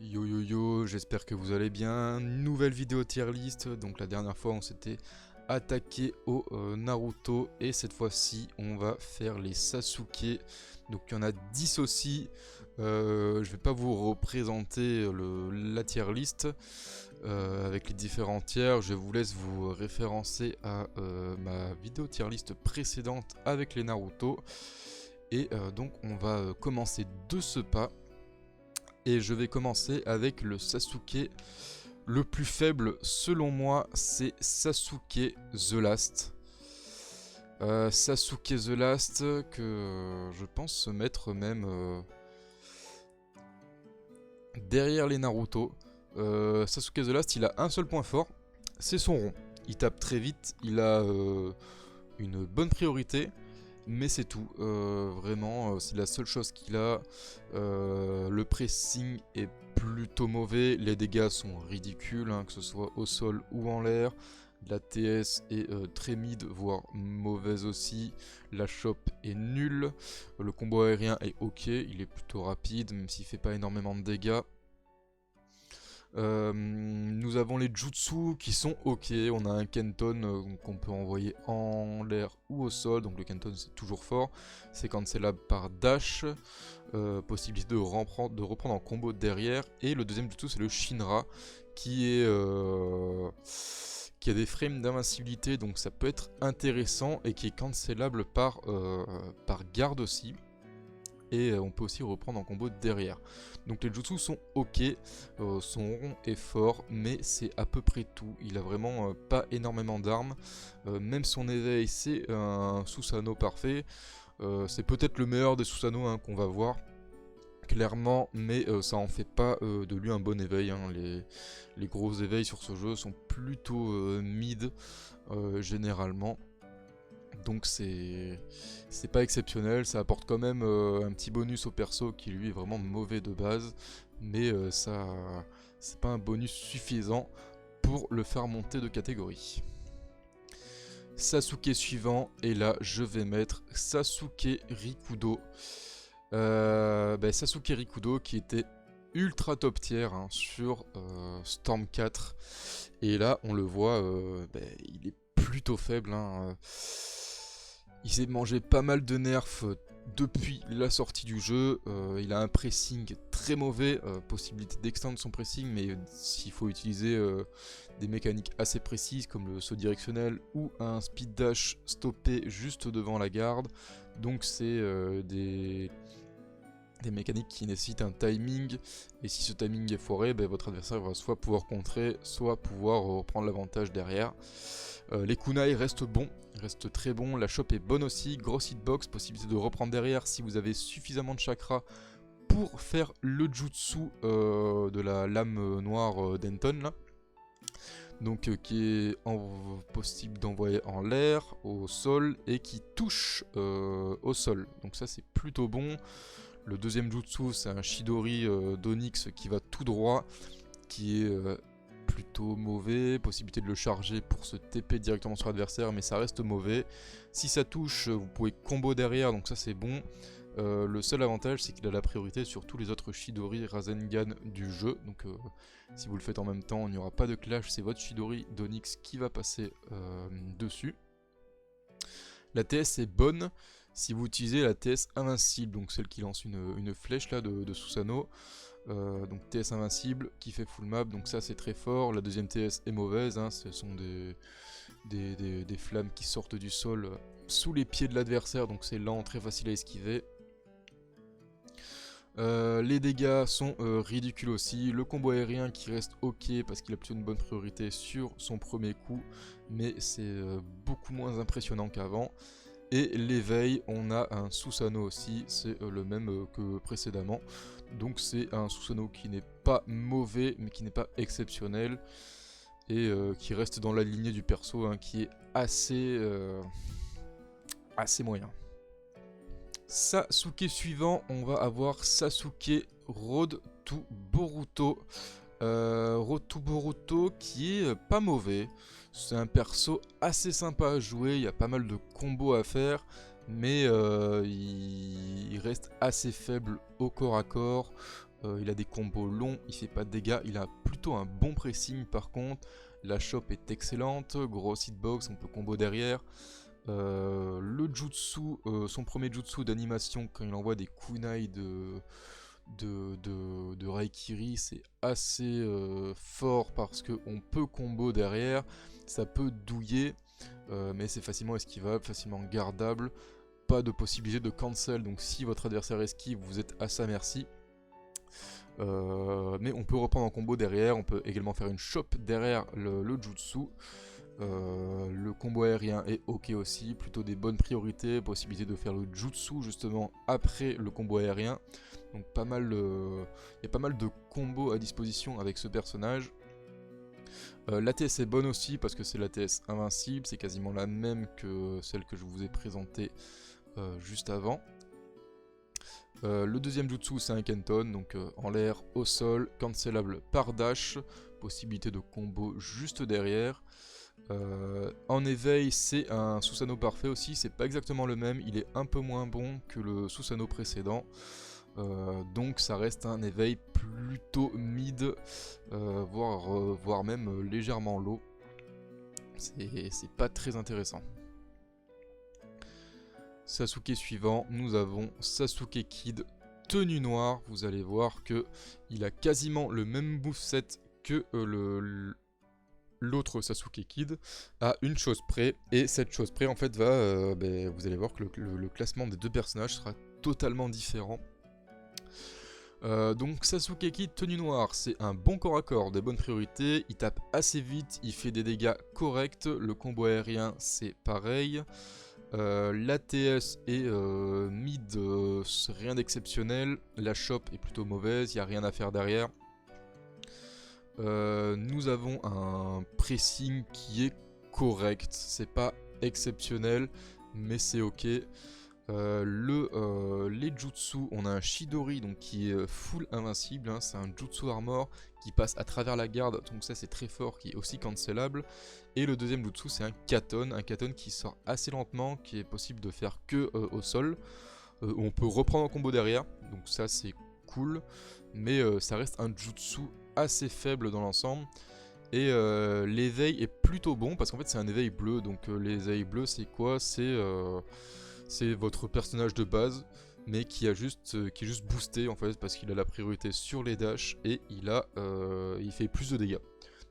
Yo yo yo, j'espère que vous allez bien. Nouvelle vidéo tier list. Donc la dernière fois on s'était attaqué au Naruto et cette fois-ci on va faire les Sasuke. Donc il y en a 10 aussi. Je vais pas vous représenter la tier list avec les différents tiers. Je vous laisse vous référencer à ma vidéo tier list précédente avec les Naruto. Et donc on va commencer de ce pas. Et je vais commencer avec le Sasuke le plus faible selon moi, c'est Sasuke The Last. Sasuke The Last que je pense se mettre même derrière les Naruto. Sasuke The Last, il a un seul point fort, c'est son rond. Il tape très vite, il a une bonne priorité. Mais c'est tout, vraiment, c'est la seule chose qu'il a. Le pressing est plutôt mauvais, les dégâts sont ridicules, hein, que ce soit au sol ou en l'air. La TS est très mid, voire mauvaise aussi. La chope est nulle. Le combo aérien est ok, il est plutôt rapide, même s'il fait pas énormément de dégâts. Nous avons les jutsu qui sont ok, on a un Kenton qu'on peut envoyer en l'air ou au sol, donc le Kenton c'est toujours fort, c'est cancelable par dash, possibilité de reprendre en combo derrière, et le deuxième jutsu c'est le Shinra qui a des frames d'invincibilité, donc ça peut être intéressant et qui est cancelable par garde aussi. Et on peut aussi reprendre en combo derrière. Donc les jutsu sont ok, son rond est fort, mais c'est à peu près tout. Il a vraiment pas énormément d'armes, même son éveil c'est un Susanoo parfait. C'est peut-être le meilleur des Susanoo hein, qu'on va voir, clairement, mais ça en fait pas de lui un bon éveil. Hein. Les gros éveils sur ce jeu sont plutôt mid, généralement. Donc c'est pas exceptionnel, ça apporte quand même un petit bonus au perso qui lui est vraiment mauvais de base, mais ça c'est pas un bonus suffisant pour le faire monter de catégorie. Sasuke suivant, et là je vais mettre Sasuke Rikudo. Sasuke Rikudo qui était ultra top tier hein, sur Storm 4, et là on le voit, il est plutôt faible. Hein, il s'est mangé pas mal de nerfs depuis la sortie du jeu. Il a un pressing très mauvais, possibilité d'extendre son pressing, mais s'il faut utiliser des mécaniques assez précises comme le saut directionnel ou un speed dash stoppé juste devant la garde. Donc c'est des mécaniques qui nécessitent un timing, et si ce timing est foiré, votre adversaire va soit pouvoir contrer, soit pouvoir reprendre l'avantage derrière. Les kunai restent bons, restent très bons, la chope est bonne aussi, grosse hitbox, possibilité de reprendre derrière si vous avez suffisamment de chakra pour faire le jutsu de la lame noire d'Enton là. Donc qui est possible d'envoyer en l'air, au sol, et qui touche au sol. Donc ça c'est plutôt bon. Le deuxième jutsu c'est un Chidori d'Onyx qui va tout droit, qui est plutôt mauvais, possibilité de le charger pour se TP directement sur l'adversaire, mais ça reste mauvais. Si ça touche, vous pouvez combo derrière, donc ça c'est bon. Le seul avantage c'est qu'il a la priorité sur tous les autres Chidori Rasengan du jeu, donc si vous le faites en même temps, il n'y aura pas de clash, c'est votre Chidori d'Onyx qui va passer dessus. La TS est bonne si vous utilisez la TS invincible, donc celle qui lance une flèche là de Susanoo. Donc TS invincible qui fait full map, donc ça c'est très fort. La deuxième TS est mauvaise, hein, ce sont des flammes qui sortent du sol sous les pieds de l'adversaire, donc c'est lent, très facile à esquiver. Les dégâts sont ridicules aussi, le combo aérien qui reste ok parce qu'il a plutôt une bonne priorité sur son premier coup, mais c'est beaucoup moins impressionnant qu'avant. Et l'éveil, on a un Susanoo aussi, c'est le même que précédemment. Donc c'est un Susanoo qui n'est pas mauvais, mais qui n'est pas exceptionnel. Et qui reste dans la lignée du perso, hein, qui est assez moyen. Sasuke suivant, on va avoir Sasuke Road to Boruto. Road to Boruto qui est pas mauvais. C'est un perso assez sympa à jouer, il y a pas mal de combos à faire, mais il reste assez faible au corps à corps. il a des combos longs, il fait pas de dégâts, il a plutôt un bon pressing par contre. La chope est excellente, gros hitbox, on peut combo derrière. Le jutsu, son premier jutsu d'animation quand il envoie des kunai de Raikiri, c'est assez fort parce qu'on peut combo derrière, ça peut douiller, mais c'est facilement esquivable, facilement gardable, pas de possibilité de cancel, donc si votre adversaire esquive, vous êtes à sa merci. Mais on peut reprendre en combo derrière, on peut également faire une chope derrière le jutsu. Le combo aérien est ok aussi, plutôt des bonnes priorités, possibilité de faire le jutsu justement après le combo aérien. Donc il y a pas mal de combos à disposition avec ce personnage. L'ATS est bonne aussi parce que c'est l'ATS invincible, c'est quasiment la même que celle que je vous ai présentée juste avant. Le deuxième jutsu c'est un Kenton, donc en l'air, au sol, cancelable par dash, possibilité de combo juste derrière. En éveil c'est un Susanoo parfait aussi, c'est pas exactement le même, il est un peu moins bon que le Susanoo précédent. Donc ça reste un éveil plutôt mid, voire même légèrement low. C'est pas très intéressant. Sasuke suivant, nous avons Sasuke Kid, tenue noire. Vous allez voir que il a quasiment le même moveset que l'autre Sasuke Kid, à une chose près. Et cette chose près, en fait, va, vous allez voir que le classement des deux personnages sera totalement différent. Donc Sasuke Kid tenue noire, c'est un bon corps à corps, des bonnes priorités, il tape assez vite, il fait des dégâts corrects, le combo aérien c'est pareil. L'ATS est mid, rien d'exceptionnel, la chope est plutôt mauvaise, il n'y a rien à faire derrière. Nous avons un pressing qui est correct, c'est pas exceptionnel, mais c'est ok. Les jutsu, on a un Chidori donc qui est full invincible, hein, c'est un jutsu armor qui passe à travers la garde, donc ça c'est très fort, qui est aussi cancelable. Et le deuxième jutsu c'est un Katon qui sort assez lentement, qui est possible de faire que au sol. On peut reprendre en combo derrière, donc ça c'est cool, mais ça reste un jutsu assez faible dans l'ensemble. Et l'éveil est plutôt bon, parce qu'en fait c'est un éveil bleu, donc l'éveil bleu c'est quoi? C'est votre personnage de base, mais qui est juste boosté en fait, parce qu'il a la priorité sur les dashs et il fait plus de dégâts.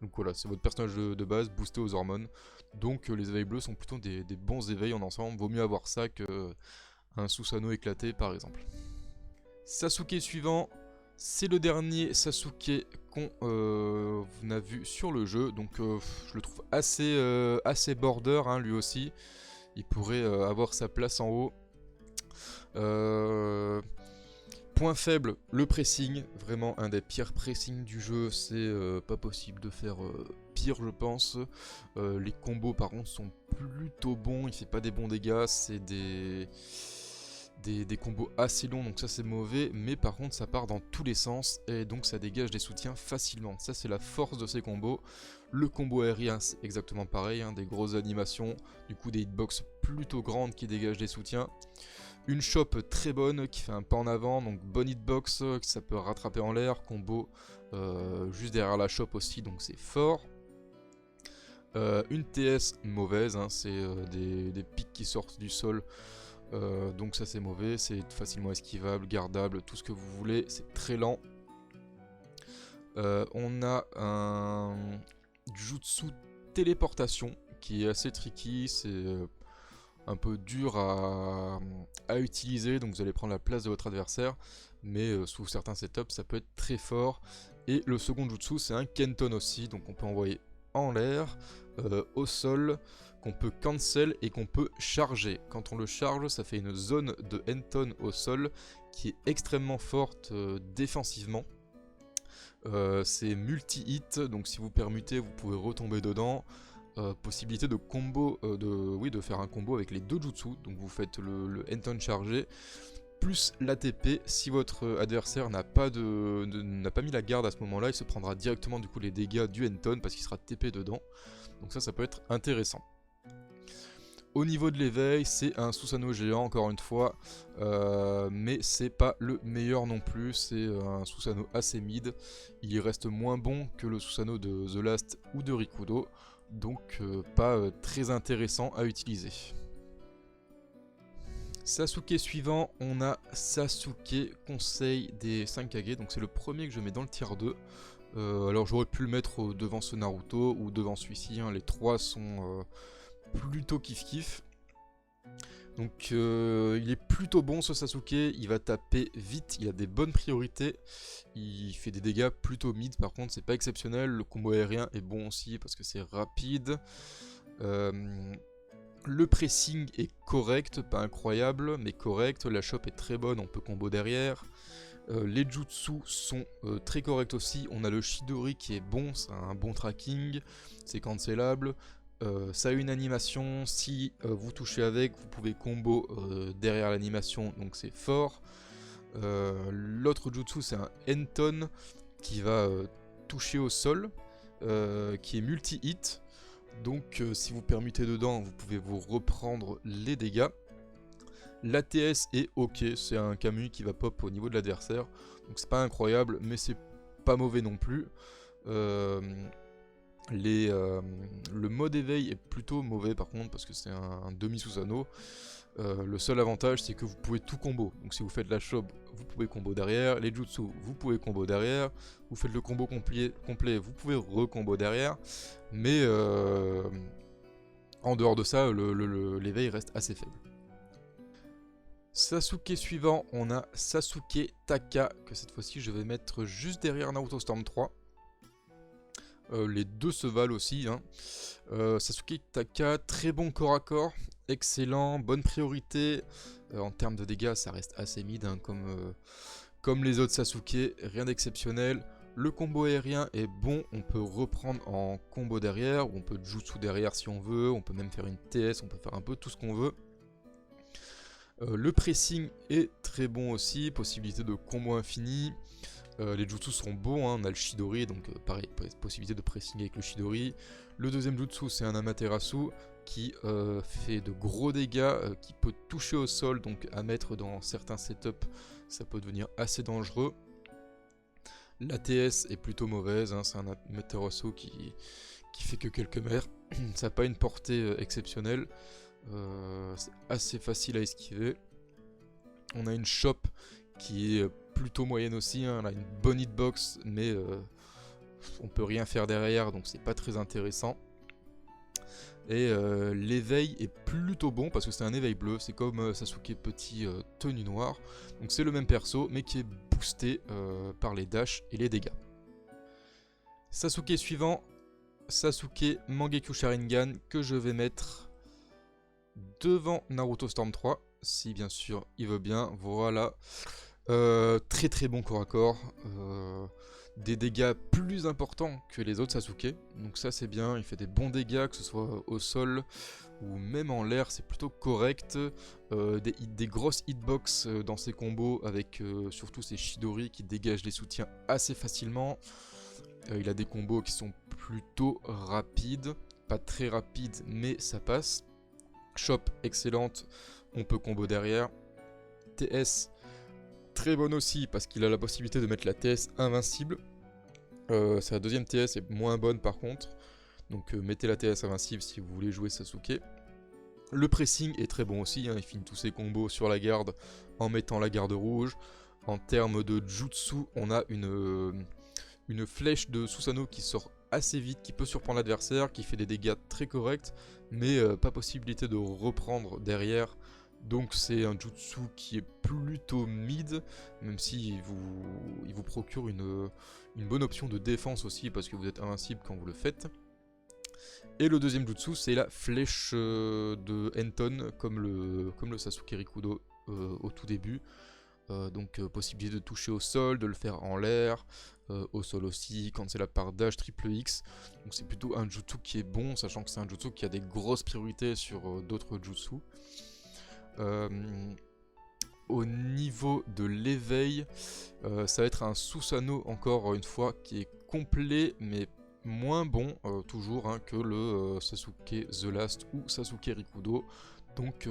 Donc voilà, c'est votre personnage de base boosté aux hormones. Donc les éveils bleus sont plutôt des bons éveils en ensemble. Vaut mieux avoir ça qu'un Susanoo éclaté par exemple. Sasuke suivant, c'est le dernier Sasuke qu'on a vu sur le jeu. Donc je le trouve assez border hein, lui aussi. Il pourrait avoir sa place en haut. Point faible, le pressing. Vraiment un des pires pressings du jeu. C'est pas possible de faire pire je pense. Les combos par contre sont plutôt bons. Il fait pas des bons dégâts. C'est des combos assez longs, donc ça c'est mauvais, mais par contre ça part dans tous les sens et donc ça dégage des soutiens facilement. Ça c'est la force de ces combos. Le combo aérien c'est exactement pareil, hein, des grosses animations, du coup des hitbox plutôt grandes qui dégagent des soutiens. Une chope très bonne qui fait un pas en avant, donc bonne hitbox, ça peut rattraper en l'air, combo juste derrière la chope aussi, donc c'est fort. Une TS mauvaise, hein, c'est des pics qui sortent du sol. Donc ça c'est mauvais, c'est facilement esquivable, gardable, tout ce que vous voulez, c'est très lent. On a un jutsu téléportation qui est assez tricky, c'est un peu dur à utiliser, donc vous allez prendre la place de votre adversaire, mais sous certains setups ça peut être très fort. Et le second jutsu c'est un Kenton aussi, donc on peut envoyer en l'air, au sol, qu'on peut cancel et qu'on peut charger. Quand on le charge, ça fait une zone de Henton au sol qui est extrêmement forte défensivement. C'est multi-hit, donc si vous permutez, vous pouvez retomber dedans. Possibilité de combo, de faire un combo avec les deux jutsu. Donc vous faites le Henton chargé plus l'ATP. Si votre adversaire n'a pas mis la garde à ce moment-là, il se prendra directement du coup les dégâts du Henton parce qu'il sera TP dedans. Donc ça peut être intéressant. Au niveau de l'éveil, c'est un Susanoo géant encore une fois, mais c'est pas le meilleur non plus, c'est un Susanoo assez mid. Il reste moins bon que le Susanoo de The Last ou de Rikudo, donc pas très intéressant à utiliser. Sasuke suivant, on a Sasuke Conseil des 5 Kage, donc c'est le premier que je mets dans le tier 2. Alors j'aurais pu le mettre devant ce Naruto ou devant celui-ci, hein. Les trois sont plutôt kiff-kiff. Donc il est plutôt bon ce Sasuke, il va taper vite, il a des bonnes priorités, il fait des dégâts plutôt mid par contre, c'est pas exceptionnel, le combo aérien est bon aussi parce que c'est rapide. Le pressing est correct, pas incroyable, mais correct, la chope est très bonne, on peut combo derrière. Les jutsu sont très corrects aussi, on a le Chidori qui est bon, c'est un bon tracking, c'est cancelable. Ça a une animation, si vous touchez avec, vous pouvez combo derrière l'animation, donc c'est fort. L'autre jutsu c'est un Enton qui va toucher au sol, qui est multi-hit. Donc si vous permettez dedans, vous pouvez vous reprendre les dégâts. L'ATS est ok, c'est un Kamui qui va pop au niveau de l'adversaire. Donc c'est pas incroyable, mais c'est pas mauvais non plus. Le mode éveil est plutôt mauvais par contre parce que c'est un demi-Susanoo. Le seul avantage c'est que vous pouvez tout combo. Donc si vous faites la chope, vous pouvez combo derrière. Les jutsu, vous pouvez combo derrière. Vous faites le combo complet, vous pouvez recombo derrière. Mais en dehors de ça, l'éveil reste assez faible. Sasuke suivant, on a Sasuke Taka, que cette fois-ci je vais mettre juste derrière Naruto Storm 3. Les deux se valent aussi, hein. Sasuke Taka, très bon corps à corps, excellent, bonne priorité. En termes de dégâts, ça reste assez mid, hein, comme les autres Sasuke, rien d'exceptionnel. Le combo aérien est bon, on peut reprendre en combo derrière, ou on peut jutsu derrière si on veut, on peut même faire une TS, on peut faire un peu tout ce qu'on veut. Le pressing est très bon aussi, possibilité de combo infini. Les jutsu sont bons, hein. On a le Chidori, donc pareil, possibilité de pressing avec le Chidori. Le deuxième jutsu c'est un Amaterasu qui fait de gros dégâts, qui peut toucher au sol, donc à mettre dans certains setups, ça peut devenir assez dangereux. L'ATS est plutôt mauvaise, hein. C'est un Amaterasu qui fait que quelques mètres, ça n'a pas une portée exceptionnelle. C'est assez facile à esquiver. On a une chope qui est plutôt moyenne aussi, hein. On a une bonne hitbox, mais on peut rien faire derrière, donc c'est pas très intéressant. Et l'éveil est plutôt bon parce que c'est un éveil bleu, c'est comme Sasuke petit tenue noire. Donc c'est le même perso, mais qui est boosté par les dashs et les dégâts. Sasuke suivant, Sasuke Mangekyou Sharingan, que je vais mettre devant Naruto Storm 3, si bien sûr il veut bien, voilà. Très très bon corps à corps, des dégâts plus importants que les autres Sasuke, donc ça c'est bien, il fait des bons dégâts, que ce soit au sol ou même en l'air, c'est plutôt correct. Des grosses hitbox dans ses combos avec surtout ses Chidori qui dégagent les soutiens assez facilement. Il a des combos qui sont plutôt rapides, pas très rapides mais ça passe. Chop excellente, on peut combo derrière. TS très bonne aussi parce qu'il a la possibilité de mettre la TS invincible. Sa deuxième TS est moins bonne par contre, donc mettez la TS invincible si vous voulez jouer Sasuke. Le pressing est très bon aussi, hein. Il finit tous ses combos sur la garde en mettant la garde rouge. En termes de jutsu, on a une flèche de Susanoo qui sort assez vite, qui peut surprendre l'adversaire, qui fait des dégâts très corrects, mais pas possibilité de reprendre derrière. Donc c'est un jutsu qui est plutôt mid, même si il vous procure une bonne option de défense aussi, parce que vous êtes invincible quand vous le faites. Et le deuxième jutsu c'est la flèche de Enton, comme le Sasuke Rikudo au tout début. Donc possibilité de toucher au sol, de le faire en l'air, au sol aussi, quand c'est la part dash triple X. Donc c'est plutôt un jutsu qui est bon, sachant que c'est un jutsu qui a des grosses priorités sur d'autres jutsu. Au niveau de l'éveil, ça va être un Susanoo encore une fois qui est complet mais moins bon toujours hein, que le Sasuke The Last ou Sasuke Rikudo. Donc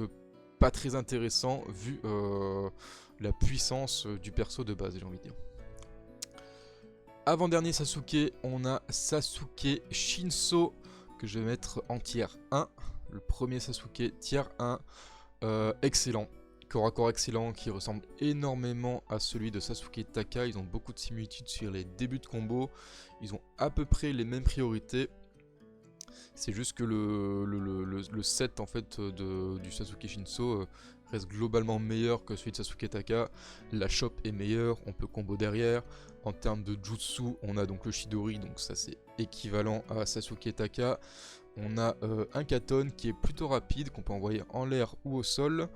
pas très intéressant vu la puissance du perso de base, j'ai envie de dire. Avant-dernier Sasuke, on a Sasuke Shinso, que je vais mettre en tier 1. Le premier Sasuke, tier 1, excellent. Corps à corps excellent, qui ressemble énormément à celui de Sasuke Taka. Ils ont beaucoup de similitudes sur les débuts de combo. Ils ont à peu près les mêmes priorités. C'est juste que le set en fait du Sasuke Shinso reste globalement meilleur que celui de Sasuke Taka. La chope est meilleure, on peut combo derrière. En termes de jutsu, on a donc le Chidori, donc ça c'est équivalent à Sasuke Taka. On a un Katon qui est plutôt rapide, qu'on peut envoyer en l'air ou au sol,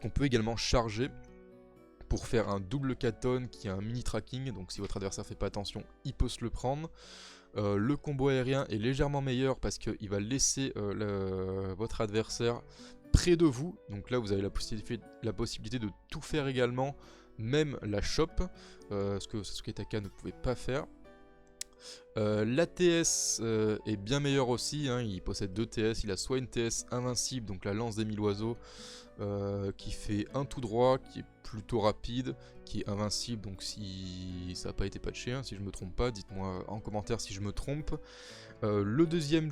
qu'on peut également charger pour faire un double Katon qui a un mini tracking, donc si votre adversaire fait pas attention, il peut se le prendre. Le combo aérien est légèrement meilleur parce qu'il va laisser votre adversaire près de vous. Donc là, vous avez la possibilité de tout faire également, même la chope, ce que Sasuke Taka ne pouvait pas faire. L'ATS est bien meilleur aussi, hein, il possède 2 TS, il a soit une TS invincible, donc la lance des 1000 oiseaux, qui fait un tout droit, qui est plutôt rapide, qui est invincible, donc si ça n'a pas été patché, hein, si je me trompe pas, dites-moi en commentaire si je me trompe. La deuxième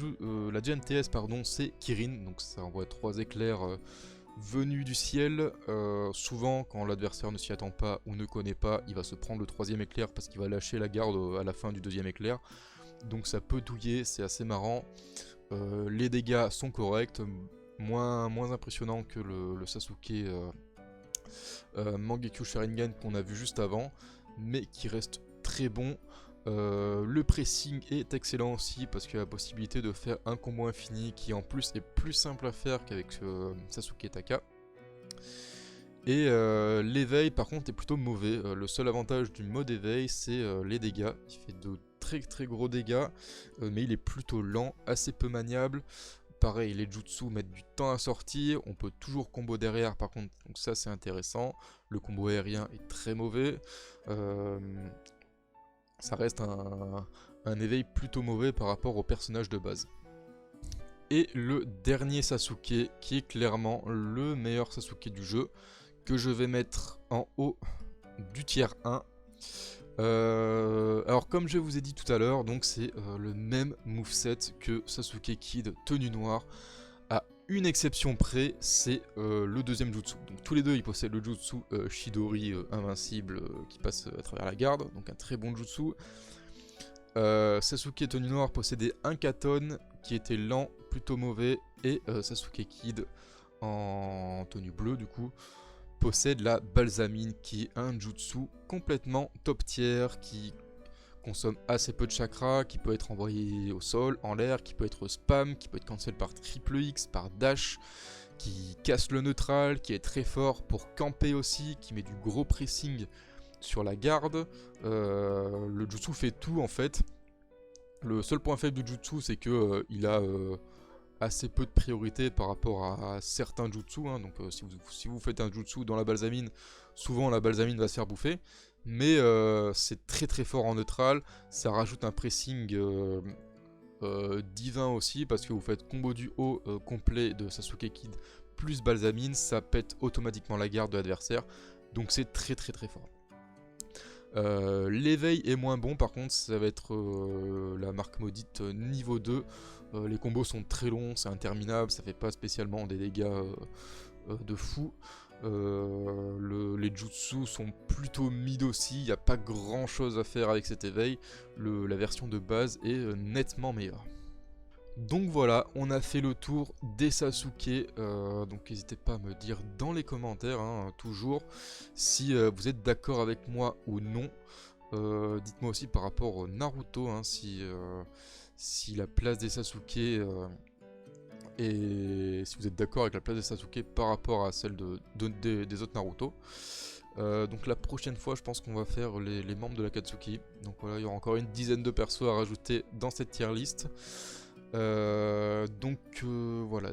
TS, pardon, c'est Kirin, donc ça envoie 3 éclairs venus du ciel. Souvent, quand l'adversaire ne s'y attend pas ou ne connaît pas, il va se prendre le 3e éclair parce qu'il va lâcher la garde à la fin du 2e éclair. Donc ça peut douiller, c'est assez marrant. Les dégâts sont corrects, moins impressionnants que le Sasuke Mangekyo Sharingan qu'on a vu juste avant, mais qui reste très bon. Le pressing est excellent aussi parce qu'il y a la possibilité de faire un combo infini qui en plus est plus simple à faire qu'avec Sasuke Taka. Et l'éveil par contre est plutôt mauvais. Le seul avantage du mode éveil c'est les dégâts. Il fait de très gros dégâts, mais il est plutôt lent, assez peu maniable. Pareil, les jutsu mettent du temps à sortir, on peut toujours combo derrière par contre, donc ça c'est intéressant. Le combo aérien est très mauvais. Ça reste un éveil plutôt mauvais par rapport au personnage de base. Et le dernier Sasuke, qui est clairement le meilleur Sasuke du jeu, que je vais mettre en haut du tier 1. Alors comme je vous ai dit tout à l'heure, donc c'est le même moveset que Sasuke Kid tenue noire. À une exception près, c'est le deuxième jutsu. Donc tous les deux ils possèdent le jutsu Chidori invincible qui passe à travers la garde, donc un très bon jutsu. Sasuke tenue noire possédait un Katon qui était lent, plutôt mauvais, et Sasuke Kid en tenue bleue du coup possède la balsamine qui est un jutsu complètement top tier, qui consomme assez peu de chakra, qui peut être envoyé au sol, en l'air, qui peut être spam, qui peut être cancel par triple X, par dash, qui casse le neutral, qui est très fort pour camper aussi, qui met du gros pressing sur la garde. Le jutsu fait tout en fait. Le seul point faible du jutsu c'est que il a assez peu de priorité par rapport à certains jutsu, hein. Donc si vous faites un jutsu dans la balsamine, souvent la balsamine va se faire bouffer, mais c'est très fort en neutral, ça rajoute un pressing divin aussi, parce que vous faites combo du haut complet de Sasuke Kid plus balsamine, ça pète automatiquement la garde de l'adversaire, donc c'est très fort. L'éveil est moins bon, par contre ça va être la marque maudite niveau 2. Les combos sont très longs, c'est interminable, ça fait pas spécialement des dégâts de fou. Les jutsu sont plutôt mid aussi, il n'y a pas grand chose à faire avec cet éveil. La version de base est nettement meilleure. Donc voilà, on a fait le tour des Sasuke, donc n'hésitez pas à me dire dans les commentaires, hein, toujours, si vous êtes d'accord avec moi ou non. Dites-moi aussi par rapport au Naruto, hein, si la place des Sasuke, et si vous êtes d'accord avec la place des Sasuke par rapport à celle des autres Naruto. Donc la prochaine fois je pense qu'on va faire les membres de l'Akatsuki. Donc voilà, il y aura encore une dizaine de persos à rajouter dans cette tier list. Voilà,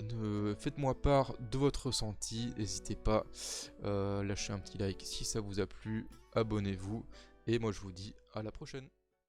faites-moi part de votre ressenti, n'hésitez pas, lâchez un petit like si ça vous a plu, abonnez-vous, et moi je vous dis à la prochaine.